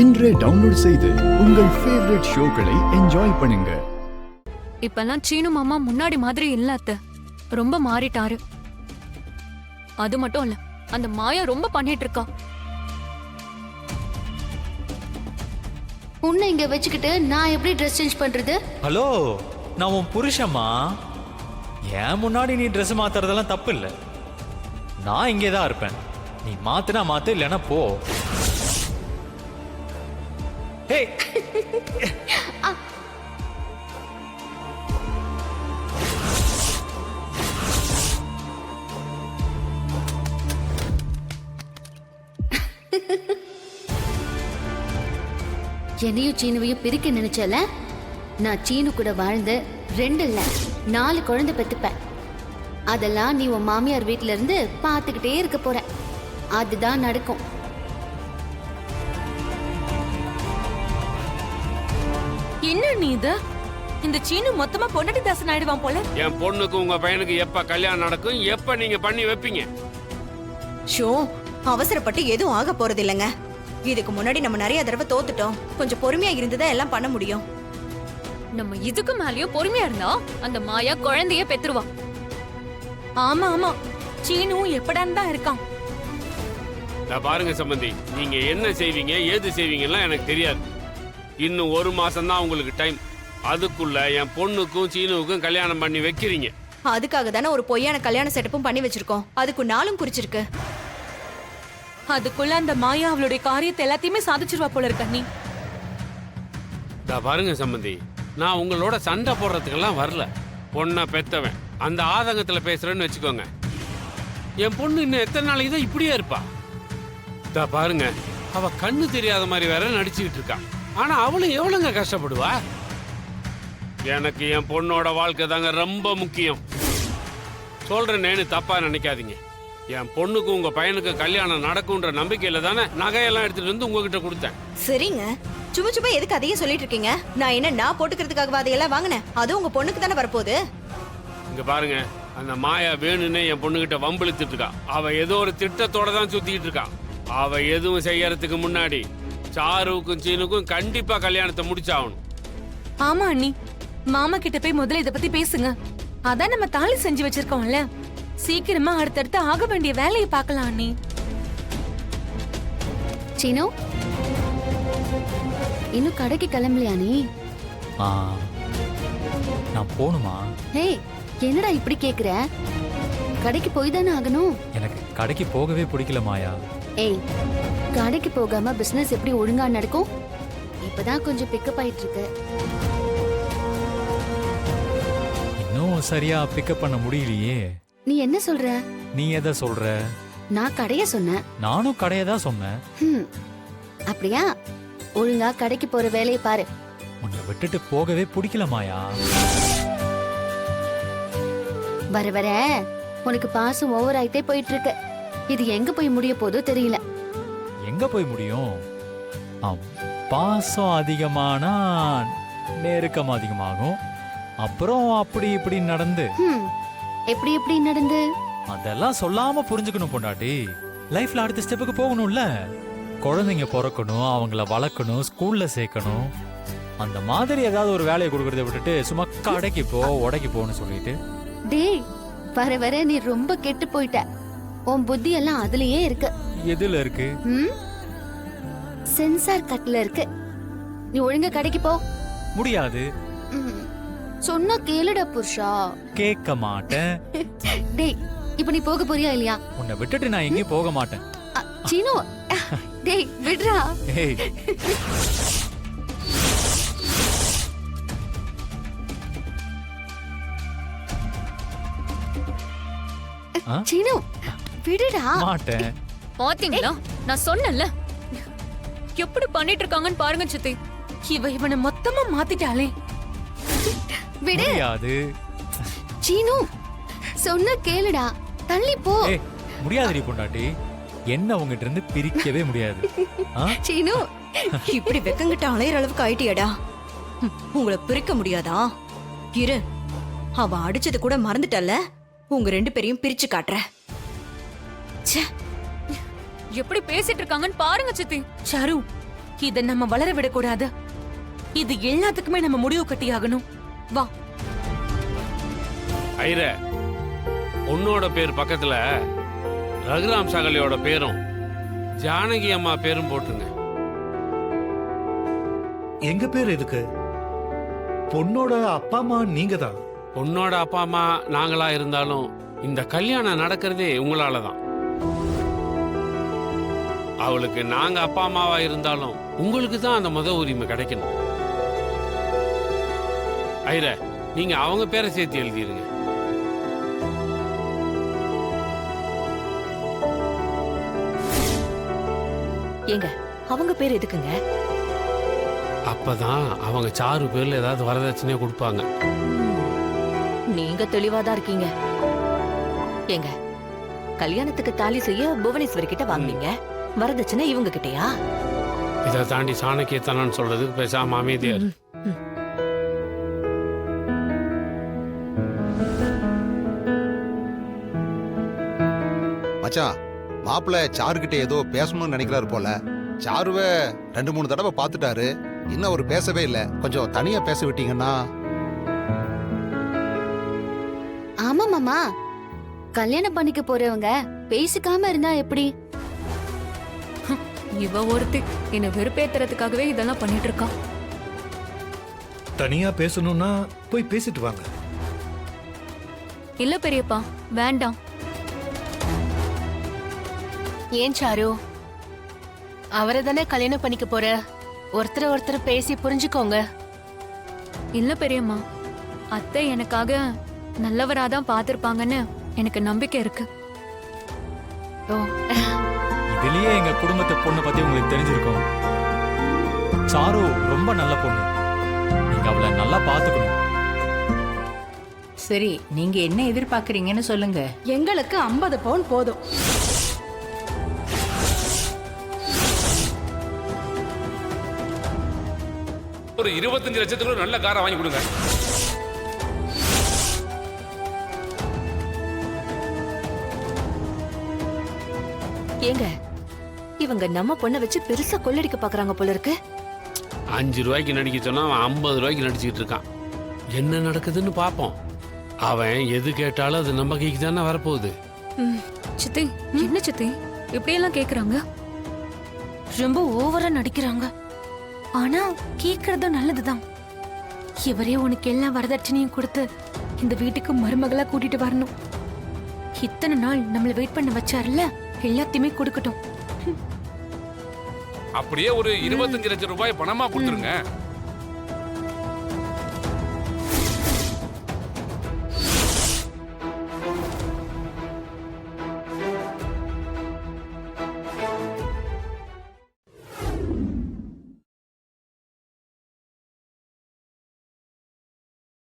இன்றே டவுன்லோட் செய்து உங்கள் ஃபேவரட் ஷோக்களை என்ஜாய் பண்ணுங்க. இப்பெல்லாம் சீனு மாமா முன்னாடி மாதிரி இல்ல அத்தை, ரொம்ப மாறிட்டாரு. அது மட்டும் இல்ல, அந்த மாயா ரொம்ப பண்ணிட்டு இருக்கா. உன்னை இங்க வச்சுக்கிட்டு நான் எப்படி ட்ரெஸ் சேஞ்ச் பண்றது? ஹலோ, நான் உன் புருஷம்மா. ஏன் முன்னாடி நீ ட்ரெஸ் மாத்துறதெல்லாம் தப்பு இல்லை. நான் இங்கே தான் இருப்பேன். நீ மாத்துனா மாத்து, இல்லைன்னா போ. ஹே என்னையும் சீனுவையும் பிரிக்க நினைச்சல. நான் சீனு கூட வாழ்ந்து 2 இல்ல 4 குழந்தை பெத்துப்பேன். அதெல்லாம் நீ உன் மாமியார் வீட்ல இருந்து பாத்துக்கிட்டே இருக்க போற. அதுதான் நடக்கும். என்ன நீ இது? இந்த சீனு மொத்தமா பொண்டாட்டி தாசன் ஆயிடுவான் போல. என் பொண்ணுக்கு உங்க பையனுக்கு எப்ப கல்யாணம் நடக்கும், எப்ப நீங்க பண்ணி வைப்பீங்க? ஷோ, அவசரப்பட்டு எதுவும் ஆக போறது இல்லைங்க. இதுக்கு முன்னாடி நம்ம நிறைய தடவை தோத்துட்டோம். கொஞ்சம் பொறுமையா இருந்துதான் எல்லாம் பண்ண முடியும். நம்ம இதுக்கு மேலயும் பொறுமையா இருந்தா அந்த மாயா குழந்தைய பெத்துருவா. ஆமா ஆமா, சீனு எப்படான்னு தான் இருக்கான். பாருங்க சம்பந்தி, நீங்க என்ன செய்வீங்க ஏது செய்வீங்கலாம் எனக்கு தெரியாது. இன்னும் 1 மாசம் தான் உங்களுக்கு டைம். அதுக்குள்ள என் பொண்ணுக்கும் சீனுவுக்கும் கல்யாணம் பண்ணி வைக்கிறீங்க. அதுக்காக தானே ஒரு பொய்யான கல்யாண செட்டப்பும் பண்ணி வச்சிருக்கோம். அதுக்கு நாளும் குறிச்சிருக்கு. அதுக்குள்ள அந்த மாயா அவளுடைய காரியத்தை எல்லாத்தையுமே சாதிச்சிருவா போல இருக்க. நீ பாருங்க சம்பந்தி, நான் உங்களோட சண்டை போடுறதுக்கெல்லாம் வரல. பொண்ணை பெத்தவன் அந்த ஆதங்கத்துல பேசுறேன்னு வச்சுக்கோங்க. என் பொண்ணு இன்னும் எத்தனை நாளைக்கு தான் இப்படியே இருப்பா? பாருங்க, அவ கண்ணு தெரியாத மாதிரி வேற நடிச்சுக்கிட்டு இருக்கா. ஆனா அவளும் எவ்வளவுங்க கஷ்டப்படுவா? எனக்கு என் பொண்ணோட வாழ்க்கை தாங்க ரொம்ப முக்கியம். சொல்றேன்னு தப்பா நினைக்காதீங்க. என் பொண்ணுக்கு உங்க பையனுக்கு கல்யாணம் நடக்கும்ன்ற நம்பிக்கையில தானே நகையெல்லாம் எடுத்துட்டு வந்து உங்ககிட்ட கொடுத்தேன். சரிங்க, சும்மா சும்மா எதுக்கு அதையே சொல்லிட்டு இருக்கீங்க? நான் என்ன நான் போட்டுக்கிறதுக்காக அதையெல்லாம் வாங்கினேன்? அது உங்க பொண்ணுக்கு தானே வரப்போகுது. இங்க பாருங்க, அந்த மாயா வேணும்னே என் பொண்ணுகிட்ட வம்பிழுத்துட்டு இருக்கா. அவ ஏதோ ஒரு திட்டத்தோட தான் சுத்திட்டு இருக்கா. அவ எதுவும் செய்யறதுக்கு முன்னாடி சாருவுக்கும் சீனுக்கும் கண்டிப்பா கல்யாணத்தை முடிச்சாகணும். ஆமா அண்ணி, மாமா கிட்ட போய் முதல்ல இத பத்தி பேசுங்க. அதான் நம்ம தாலி செஞ்சு வச்சிருக்கோம்ல, சீக்கிரமா அடுத்தடுத்து ஆக வேண்டிய வேலையை பார்க்கலாம் அண்ணி. சீனு, இன்னும் கடைக்கு கிளம்பலையா நீ? நான் போணுமா? ஹே, என்னடா இப்படி கேக்குற? கடைக்கு போய் தானே ஆகணும். எனக்கு கடைக்கு போகவே பிடிக்கல மாயா. ஏய், கடைக்கு போகாம பிசினஸ் எப்படி ஒழுங்கா நடக்கும்? இப்பதான் கொஞ்சம் பிக்கப் ஆயிட்டு இருக்கு. இன்னும் சரியா பிக்கப் பண்ண முடியலையே. நீ என்ன சொல்ற? நீ எதை சொல்ற? நான் கடைய சொன்னேன். நானும் கடையை தான் சொன்னேன். அப்படியா? ஒழுங்கா கடைக்கு போற வேலையை பாரு. உன்னை விட்டுட்டு போகவே பிடிக்கல மாயா. வர வர உனக்கு பாசம் ஓவர் ஆயிட்டே போயிட்டு இருக்கு. இது எங்க போய் முடிய போதோ தெரியல. எங்க போய் முடியும்? பாசம் அதிகமானா நெருக்கம் அதிகமாகும். அப்புறம் அப்படி இப்படி நடந்து எப்படி எப்படி நடந்து? அதெல்லாம் சொல்லாம புரிஞ்சுக்கணும் பொண்டாட்டி. லைஃப்ல அடுத்த ஸ்டெப்புக்கு போகணும்ல. குழந்தைங்க பிறக்கணும், அவங்கள வளர்க்கணும், ஸ்கூல்ல சேர்க்கணும். அந்த மாதிரி ஏதாவது ஒரு வேலையை கொடுக்கறத விட்டுட்டு சும்மா கடைக்கு போ உடைக்கு போன்னு சொல்லிட்டு. டேய், வர வர நீ ரொம்ப கெட்டு போயிட்ட. உன் புத்தி எல்லாம் அதுலயே இருக்கு. எதுல இருக்கு? சென்சார் கட்ல இருக்கு. நீ ஒழுங்கா கடைக்கு போ. முடியாது. சொன்னா கேளுடா புருஷா. கேட்க மாட்டேன். டேய், இப்ப நீ போக போறியா இல்லையா? உன்னை விட்டுட்டு நான் எங்கேயும் போக மாட்டேன். சீனு, டேய் விடுறா. ஏய், சீனு, விடுடா. மாட்டேன். பாத்தீங்களா, நான் சொன்னேன்ல எப்படி பண்ணிட்டு இருக்காங்கன்னு பாருங்க சித்தி. இவனை மொத்தமா மாத்திட்டாளே. விடு. முடியாது. சீனு, சொன்னா கேளுடா. தள்ளி போ. ஏய், முடியாதுடி பொண்டாட்டி. என்ன உங்ககிட்ட இருந்து பிரிக்கவே முடியாது. சீனு, இப்படி வெக்கங்கிட்ட அலையிற அளவுக்கு ஆயிட்டியடா. உங்களை பிரிக்க முடியாதா? இரு, அவ அடிச்சது கூட மறந்துட்டல்ல. உங்க 2 பேரையும் பிரிச்சு காட்டுற. எப்படி பேசிட்டு இருக்காங்கன்னு பாருங்க சித்தி. சாரு, இத நம்ம வளர விடக்கூடாது. இது எல்லாத்துக்குமே நம்ம முடிவு கட்டியாகணும். வா. ஐர, உன்னோட பேர் பக்கத்துல ரகுராம் சகலையோட பேரும் ஜானகி அம்மா பேரும் போட்டுருங்க. எங்க பேர் எதுக்கு? பொண்ணோட அப்பா அம்மா நீங்க தான். பொண்ணோட அப்பா அம்மா நாங்களா இருந்தாலும் இந்த கல்யாணம் நடக்கிறதே உங்களால தான். அவளுக்கு நாங்க அப்பா அம்மாவா இருந்தாலும் உங்களுக்கு தான் அந்த முத உரிமை கிடைக்கணும். ஐர, நீங்க அவங்க பேரை சேர்த்து எழுதிருங்க. ஏங்க அவங்க பேர் எதுக்குங்க? அப்பதான் அவங்க சாரு பேர்ல ஏதாவது வரதட்சணையா கொடுப்பாங்க. நீங்க தெளிவாதான் இருக்கீங்க. ஏங்க கல்யாணத்துக்கு தாலி செய்ய புவனேஸ்வரி கிட்ட வாங்குனீங்க, வரதட்சணை இவங்க கிட்டயா? இதை தாண்டி சாணக்கியத்தனான்னு சொல்றதுக்கு பேசாம அமைதியா இரு. மச்சான், மாப்பிள்ளை சாருகிட்ட ஏதோ பேசணும்னு நினைக்கிறாரு போல. சாருவை 2-3 தடவை பார்த்துட்டாரு, இன்னும் அவர் பேசவே இல்லை. கொஞ்சம் தனியா பேச விட்டீங்கன்னா. ஆமா மாமா, கல்யாணம் பண்ணிக்க போறவங்க பேசிக்காம இருந்தா எப்படி? இவ ஒருத்தி என்ன வெறுப்பேத்துறதுக்காகவே இதெல்லாம் பண்ணிட்டு இருக்கா. தனியா பேசணும்னா போய் பேசிட்டு வாங்க. இல்ல பெரியப்பா, வேண்டாம். ஏன் சாரு, அவரை தானே கல்யாணம் பண்ணிக்க போற, ஒருத்தர் பேசி புரிஞ்சுக்கோங்க. இல்ல பெரியம்மா, அத்தை எனக்காக நல்லவராதான் பார்த்திருப்பாங்கன்னு எனக்கு நம்பிக்கை இருக்கு. இதுலயே எங்க குடும்பத்தை பொண்ணை பத்தி உங்களுக்கு தெரிஞ்சிருக்கும். சாரு ரொம்ப நல்ல பொண்ணு, நீங்க அவளை நல்லா பாத்துக்கணும். சரி, நீங்க என்ன எதிர்பார்க்கறீங்கன்னு சொல்லுங்க. எங்களுக்கு 50 பவுன் போதும். ஒரு 25 லட்சத்துக்கு நல்ல காரை வாங்கி கொடுங்க. ஏங்க இவங்க நம்ம பொண்ணை வச்சு பெருசா கொள்ளடிக்க பாக்குறாங்க போல இருக்கு. 5 ரூபாய்க்கு நடிக்க சொன்னா அவன் 50 ரூபாய்க்கு நடிச்சுக்கிட்டு இருக்கான். என்ன நடக்குதுன்னு பாப்போம். அவன் எது கேட்டாலும் அது நம்ம கைக்கு தானே வரப்போகுது. சித்தி, என்ன சித்தி இப்படியெல்லாம் கேக்குறாங்க? ரொம்ப ஓவரா நடிக்கிறாங்க. ஆனா கேக்குறதும் நல்லதுதான். இவரே உனக்கு எல்லா வரதட்சணையும் கொடுத்து இந்த வீட்டுக்கு மருமகளா கூட்டிட்டு வரணும். இத்தனை நாள் நம்மள வெயிட் பண்ண வச்சாருல்ல, எல்லாத்தையுமே கொடுக்கட்டும். அப்படியே ஒரு 25 லட்சம் ரூபாய் பணமா கொடுத்துருங்க.